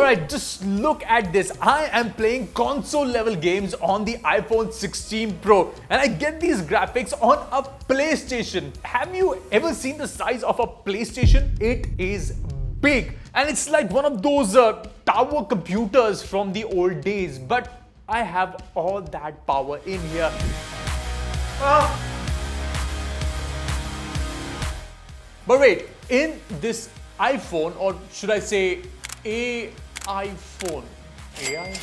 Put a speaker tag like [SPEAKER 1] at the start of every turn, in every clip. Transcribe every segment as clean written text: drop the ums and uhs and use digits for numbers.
[SPEAKER 1] Alright, just look at this. I am playing console level games on the iPhone 16 Pro and I get these graphics on a PlayStation. Have you ever seen the size of a PlayStation? It is big and it's like one of those tower computers from the old days, but I have all that power in here. But wait, in this iPhone, or should I say iPhone? AI?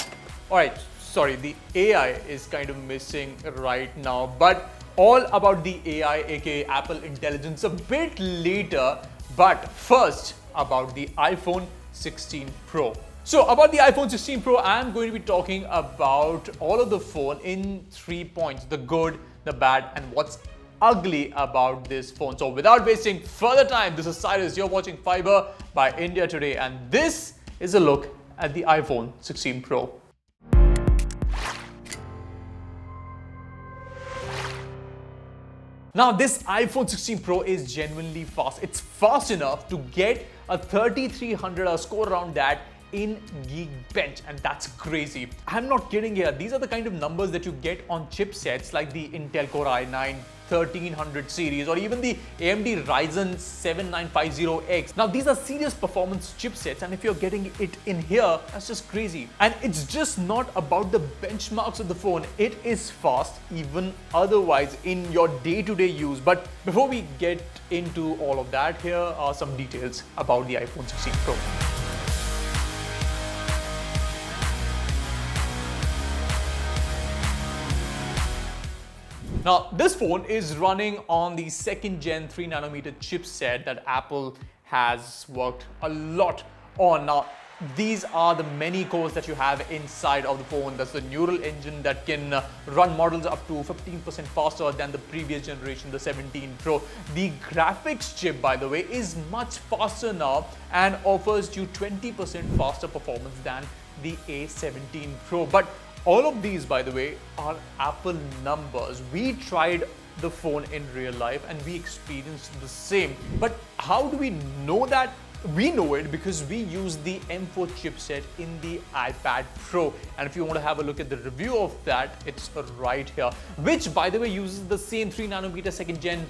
[SPEAKER 1] Alright, sorry, the AI is kind of missing right now, but all about the AI, aka Apple Intelligence, a bit later. But first, about the iPhone 16 Pro. So about the iPhone 16 Pro, I'm going to be talking about all of the phone in 3 points: the good, the bad, and what's ugly about this phone. So without wasting further time, this is Cyrus. You're watching Fiiber by India Today, and this is a look at the iPhone 16 Pro. Now, this iPhone 16 Pro is genuinely fast. It's fast enough to get a 3300 or score around that in Geekbench, and that's crazy. I'm not kidding here. These are the kind of numbers that you get on chipsets like the Intel Core i9 1300 series or even the AMD Ryzen 7950X. Now, these are serious performance chipsets, and if you're getting it in here, that's just crazy. And it's just not about the benchmarks of the phone. It is fast even otherwise in your day-to-day use. But before we get into all of that, here are some details about the iPhone 16 Pro. Now, this phone is running on the second gen 3nm chipset that Apple has worked a lot on. Now, these are the many cores that you have inside of the phone. That's the neural engine that can run models up to 15% faster than the previous generation, the 17 Pro. The graphics chip, by the way, is much faster now and offers you 20% faster performance than the A17 Pro. But all of these, by the way, are Apple numbers. We tried the phone in real life and we experienced the same. But how do we know that? We know it because we use the M4 chipset in the iPad Pro. And if you want to have a look at the review of that, it's right here, which, by the way, uses the same 3nm second gen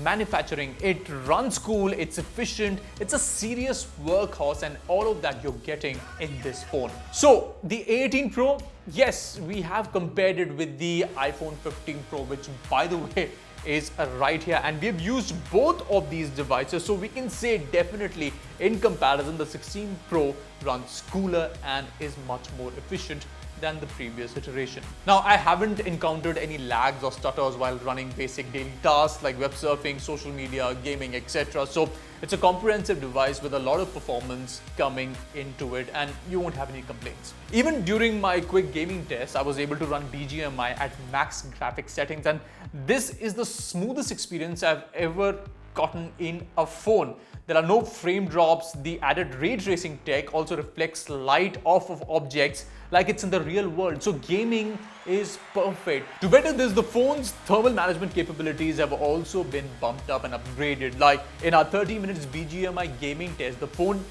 [SPEAKER 1] manufacturing. It runs cool, it's efficient, it's a serious workhorse, and all of that you're getting in this phone. So the A18 Pro, yes, we have compared it with the iPhone 15 Pro, which, by the way, is right here, and we've used both of these devices, so we can say definitely in comparison the 16 Pro runs cooler and is much more efficient than the previous iteration. Now, I haven't encountered any lags or stutters while running basic daily tasks like web surfing, social media, gaming, etc. So it's a comprehensive device with a lot of performance coming into it, and you won't have any complaints. Even during my quick gaming test, I was able to run BGMI at max graphics settings, and this is the smoothest experience I've ever gotten in a phone. There are no frame drops. The added ray tracing tech also reflects light off of objects like it's in the real world. So gaming is perfect. To better this, the phone's thermal management capabilities have also been bumped up and upgraded. Like in our 30 minutes BGMI gaming test, the phone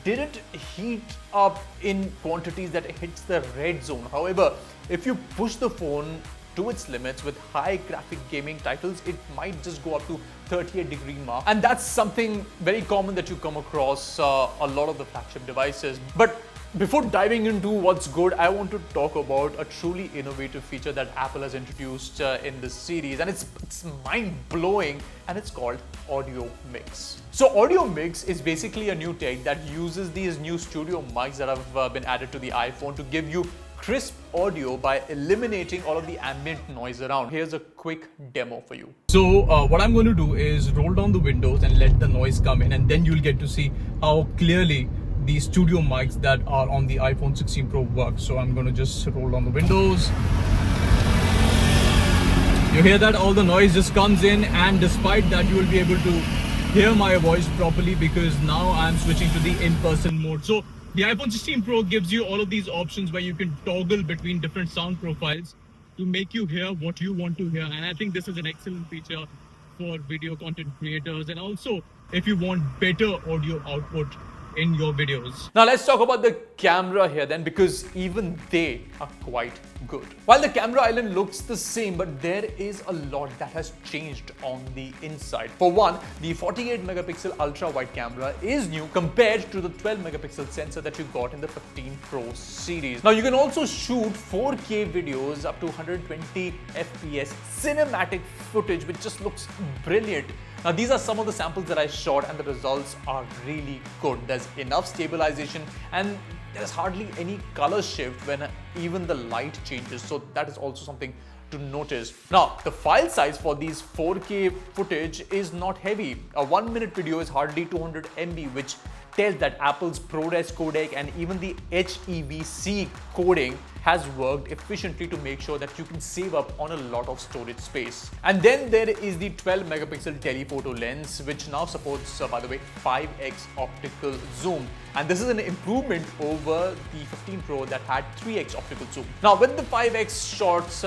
[SPEAKER 1] didn't heat up in quantities that hits the red zone. However, if you push the phone to its limits with high graphic gaming titles, it might just go up to 38-degree mark, and that's something very common that you come across a lot of the flagship devices. But before diving into what's good, I want to talk about a truly innovative feature that Apple has introduced in this series, and it's mind-blowing, and it's called Audio Mix. So Audio Mix is basically a new tech that uses these new studio mics that have been added to the iPhone to give you crisp audio by eliminating all of the ambient noise around. Here's a quick demo for you. So what I'm going to do is roll down the windows and let the noise come in, and then you'll get to see how clearly the studio mics that are on the iPhone 16 Pro work. So I'm going to just roll down the windows. You hear that? All the noise just comes in, and despite that, you will be able to hear my voice properly because now I'm switching to the in-person mode. So the iPhone 16 Pro gives you all of these options where you can toggle between different sound profiles to make you hear what you want to hear. And I think this is an excellent feature for video content creators. And also, if you want better audio output
[SPEAKER 2] in your videos.
[SPEAKER 1] Now let's talk about the camera here then, because even they are quite good. While the camera island looks the same, but there is a lot that has changed on the inside. For one, the 48 megapixel ultra wide camera is new compared to the 12 megapixel sensor that you got in the 15 Pro series. Now you can also shoot 4K videos up to 120 FPS cinematic footage, which just looks brilliant. Now these are some of the samples that I shot and the results are really good. There's enough stabilization and there's hardly any color shift when even the light changes. So that is also something to notice. Now the file size for these 4K footage is not heavy. A 1 minute video is hardly 200 MB, which tells that Apple's ProRes codec and even the HEVC coding has worked efficiently to make sure that you can save up on a lot of storage space. And then there is the 12 megapixel telephoto lens, which now supports, by the way, 5x optical zoom. And this is an improvement over the 15 Pro that had 3x optical zoom. Now with the 5x shots,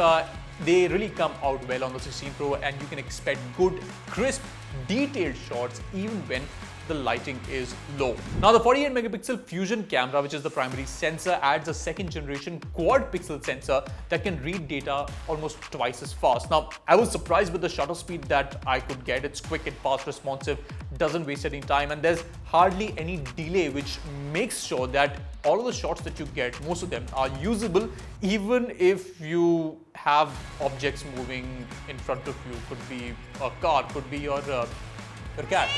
[SPEAKER 1] they really come out well on the 16 Pro, and you can expect good, crisp, detailed shots even when the lighting is low. Now the 48 megapixel fusion camera, which is the primary sensor, adds a second generation quad pixel sensor that can read data almost twice as fast. Now I was surprised with the shutter speed that I could get. It's quick and fast responsive, doesn't waste any time, and there's hardly any delay, which makes sure that all of the shots that you get, most of them are usable even if you have objects moving in front of you. Could be a car, could be your cat.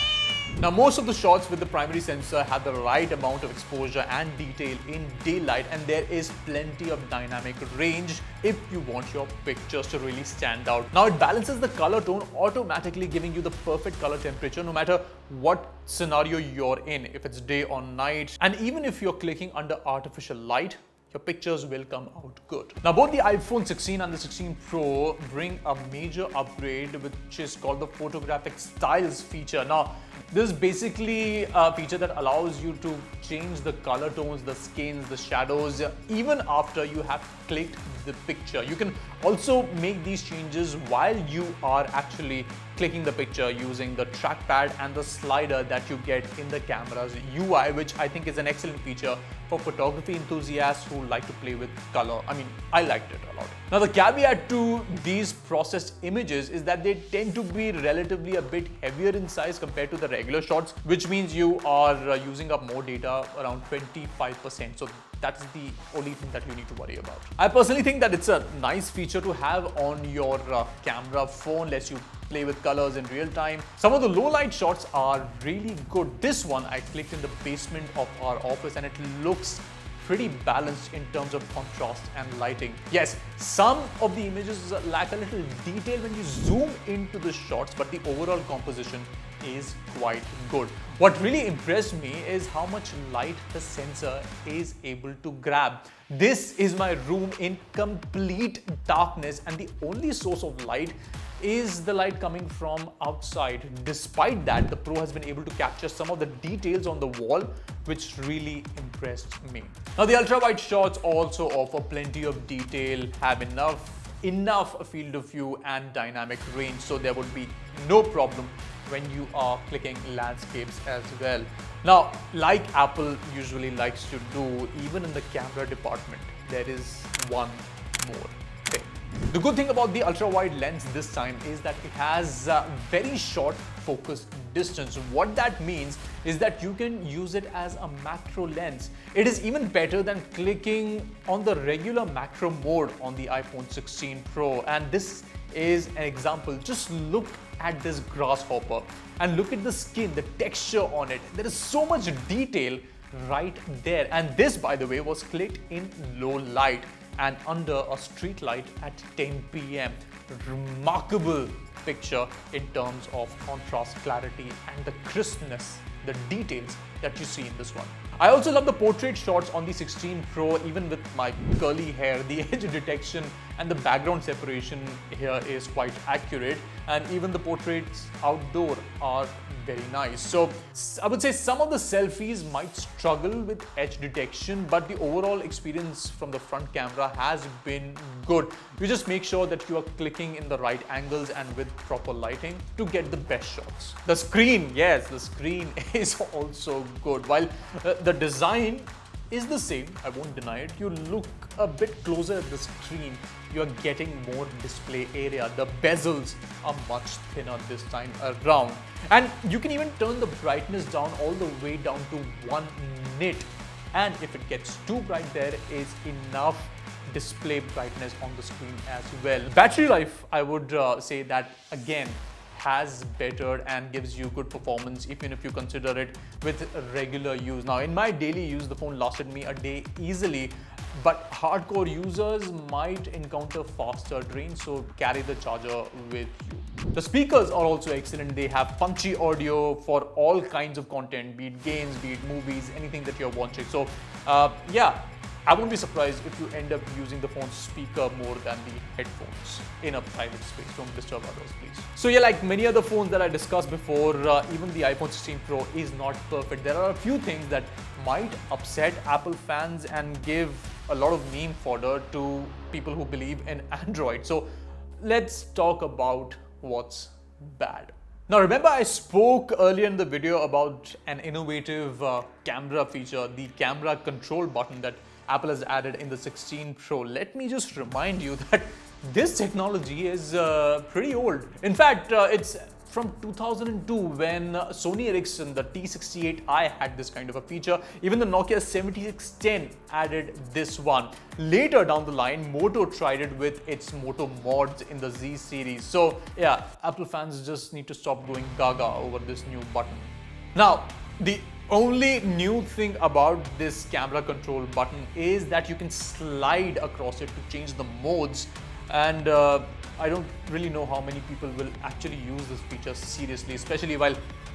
[SPEAKER 1] Now most of the shots with the primary sensor have the right amount of exposure and detail in daylight, and there is plenty of dynamic range if you want your pictures to really stand out. Now it balances the color tone automatically, giving you the perfect color temperature no matter what scenario you're in, if it's day or night. And even if you're clicking under artificial light, your pictures will come out good. Now both the iPhone 16 and the 16 Pro bring a major upgrade, which is called the photographic styles feature. Now this is basically a feature that allows you to change the color tones, the skins, the shadows, even after you have clicked the picture. You can also make these changes while you are actually clicking the picture using the trackpad and the slider that you get in the camera's UI, which I think is an excellent feature for photography enthusiasts who like to play with color. I mean, I liked it a lot. Now the caveat to these processed images is that they tend to be relatively a bit heavier in size compared to the regular shots, which means you are using up more data, around 25%. So that's the only thing that you need to worry about. I personally think that it's a nice feature to have on your camera phone, lets you play with colors in real time. Some of the low light shots are really good. This one I clicked in the basement of our office and it looks pretty balanced in terms of contrast and lighting. Yes, some of the images lack a little detail when you zoom into the shots, but the overall composition is quite good. What really impressed me is how much light the sensor is able to grab. This is my room in complete darkness, and the only source of light is the light coming from outside. Despite that, the Pro has been able to capture some of the details on the wall, which really impressed me. Now the ultra wide shots also offer plenty of detail, have enough field of view and dynamic range, so there would be no problem when you are clicking landscapes as well. Now, like Apple usually likes to do, even in the camera department, there is one more thing. The good thing about the ultra wide lens this time is that it has very short focus distance. What that means is that you can use it as a macro lens. It is even better than clicking on the regular macro mode on the iPhone 16 Pro. And this is an example. Just look at this grasshopper and look at the skin, the texture on it. There is so much detail right there. And this, by the way, was clicked in low light and under a street light at 10 p.m. Remarkable picture in terms of contrast, clarity, and the crispness, the details that you see in this one. I also love the portrait shots on the 16 Pro, even with my curly hair. The edge detection and the background separation here is quite accurate. and even the portraits outdoor are very nice. So I would say some of the selfies might struggle with edge detection, but the overall experience from the front camera has been good. You just make sure that you are clicking in the right angles and with proper lighting to get the best shots. The screen, yes, the screen is also good. While the design is the same, I won't deny it. You look a bit closer at the screen, you are getting more display area. The bezels are much thinner this time around. And you can even turn the brightness down all the way down to 1 nit. And if it gets too bright, there is enough display brightness on the screen as well. Battery life, I would say that again, has bettered and gives you good performance even if you consider it with regular use. Now, in my daily use, the phone lasted me a day easily, but hardcore users might encounter faster drain, so carry the charger with you. The speakers are also excellent. They have punchy audio for all kinds of content, be it games, be it movies, anything that you're watching. So yeah, I won't be surprised if you end up using the phone's speaker more than the headphones in a private space. Don't disturb others, please. So yeah, like many other phones that I discussed before, even the iPhone 16 Pro is not perfect. There are a few things that might upset Apple fans and give a lot of meme fodder to people who believe in Android. So let's talk about what's bad. Now remember, I spoke earlier in the video about an innovative camera feature, the camera control button that Apple has added in the 16 Pro. Let me just remind you that this technology is pretty old. In fact, it's from 2002 when Sony Ericsson, the T68i had this kind of a feature. Even the Nokia 7610 added this one. Later down the line, Moto tried it with its Moto mods in the Z series. So yeah, Apple fans just need to stop going gaga over this new button. Now, the only new thing about this camera control button is that you can slide across it to change the modes, and I don't really know how many people will actually use this feature seriously, especially while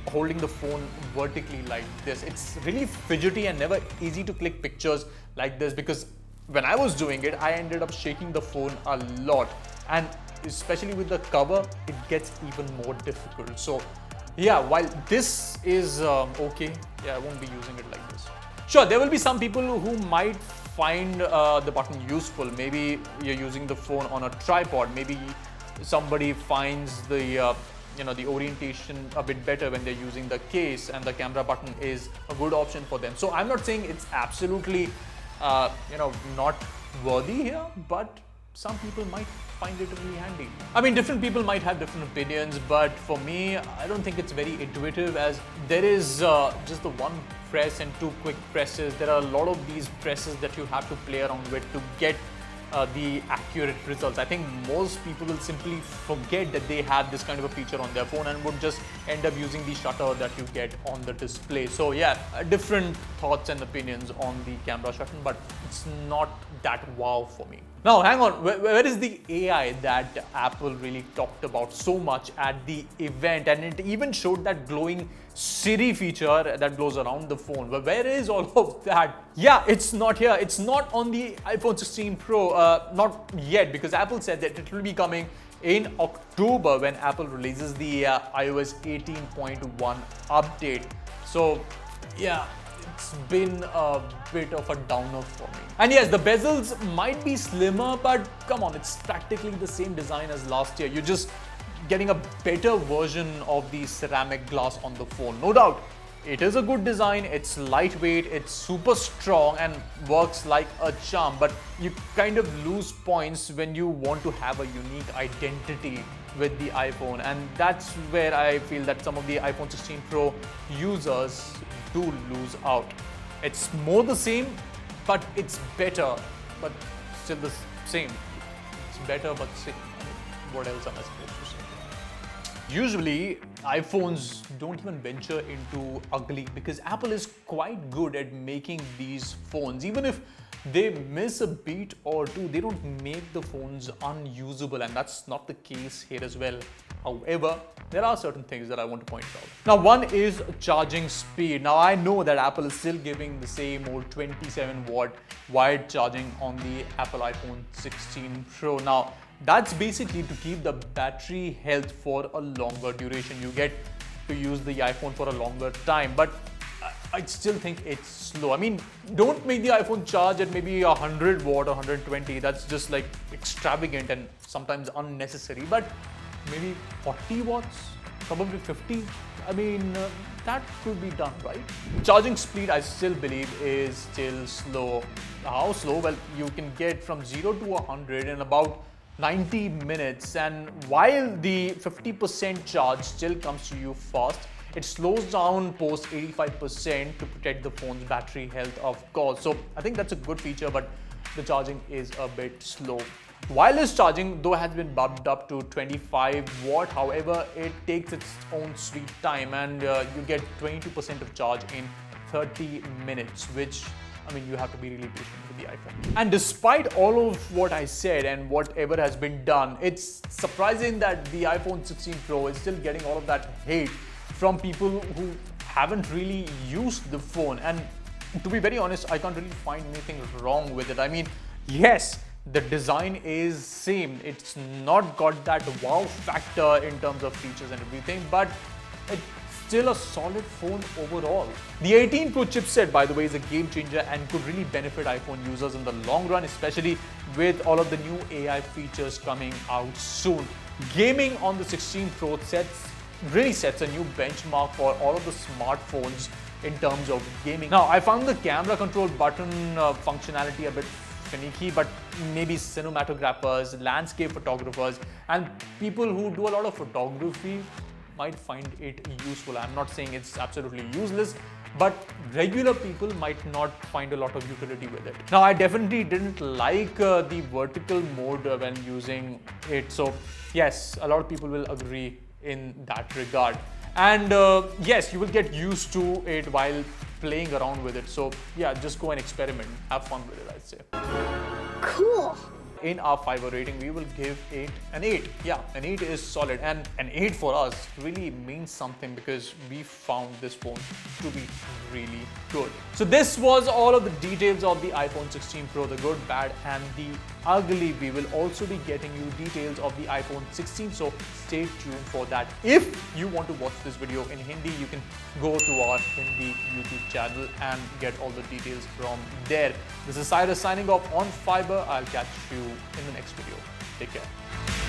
[SPEAKER 1] holding the phone vertically like this. It's really fidgety and never easy to click pictures like this, because when I was doing it, I ended up shaking the phone a lot, and especially with the cover, it gets even more difficult. So yeah, while this is okay, yeah, I won't be using it like this. Sure, there will be some people who might find the button useful. Maybe you're using the phone on a tripod. Maybe somebody finds the the orientation a bit better when they're using the case, and the camera button is a good option for them. So I'm not saying it's absolutely not worthy here, but some people might find it really handy. I mean, different people might have different opinions, but for me, I don't think it's very intuitive, as there is just the one press and 2 quick presses. There are a lot of these presses that you have to play around with to get the accurate results. I think most people will simply forget that they have this kind of a feature on their phone and would just end up using the shutter that you get on the display. So yeah, different thoughts and opinions on the camera shutter, but it's not that wow for me. Now hang on, where is the AI that Apple really talked about so much at the event, and it even showed that glowing Siri feature that glows around the phone? Where is all of that? Yeah, it's not here. It's not on the iPhone 16 Pro, not yet, because Apple said that it will be coming in October when Apple releases the iOS 18.1 update. So yeah, it's been a bit of a downer for me. And yes, the bezels might be slimmer, but come on, it's practically the same design as last year. You're just getting a better version of the ceramic glass on the phone. No doubt, it is a good design, it's lightweight, it's super strong and works like a charm, but you kind of lose points when you want to have a unique identity with the iPhone, and that's where I feel that some of the iPhone 16 Pro users do lose out. It's more the same, but it's better, but still the same. It's better, but same. I mean, what else am I supposed to say? Usually, iPhones don't even venture into ugly, because Apple is quite good at making these phones. Even if they miss a beat or two, they don't make the phones unusable, and that's not the case here as well. However, there are certain things that I want to point out. Now, one is charging speed. Now, I know that Apple is still giving the same old 27-watt wired charging on the Apple iPhone 16 Pro. Now, that's basically to keep the battery health for a longer duration. You get to use the iPhone for a longer time, but I still think it's slow. I mean, don't make the iPhone charge at maybe 100 watt or 120. That's just like extravagant and sometimes unnecessary. But maybe 40 watts, probably 50. I mean, that could be done, right? Charging speed, I still believe, is still slow. How slow? Well, you can get from 0 to 100 in about 90 minutes. And while the 50% charge still comes to you fast, it slows down post 85% to protect the phone's battery health, of course. So I think that's a good feature, but the charging is a bit slow. Wireless charging, though, has been bumped up to 25 watt. However, it takes its own sweet time, and you get 22% of charge in 30 minutes, which, I mean, you have to be really patient with the iPhone. And despite all of what I said and whatever has been done, it's surprising that the iPhone 16 Pro is still getting all of that hate from people who haven't really used the phone. And to be very honest, I can't really find anything wrong with it. I mean, yes, the design is same. It's not got that wow factor in terms of features and everything, but it's still a solid phone overall. The A18 Pro chipset, by the way, is a game changer and could really benefit iPhone users in the long run, especially with all of the new AI features coming out soon. Gaming on the 16 Pro really sets a new benchmark for all of the smartphones in terms of gaming. Now, I found the camera control button functionality a bit finicky, but maybe cinematographers, landscape photographers, and people who do a lot of photography might find it useful. I'm not saying it's absolutely useless, but regular people might not find a lot of utility with it. Now, I definitely didn't like the vertical mode when using it. So yes, a lot of people will agree in that regard. And yes, you will get used to it while playing around with it. So yeah, just go and experiment. Have fun with it, I'd say.
[SPEAKER 2] Cool.
[SPEAKER 1] In our Fiiber rating, we will give it an 8. Yeah, an 8 is solid, and an 8 for us really means something because we found this phone to be really good. So this was all of the details of the iPhone 16 Pro, the good, bad, and the ugly. We will also be getting you details of the iPhone 16, so stay tuned for that. If you want to watch this video in Hindi, you can go to our Hindi YouTube channel and get all the details from there. This is Cyrus signing off on Fiiber. I'll catch you in the next video. Take care.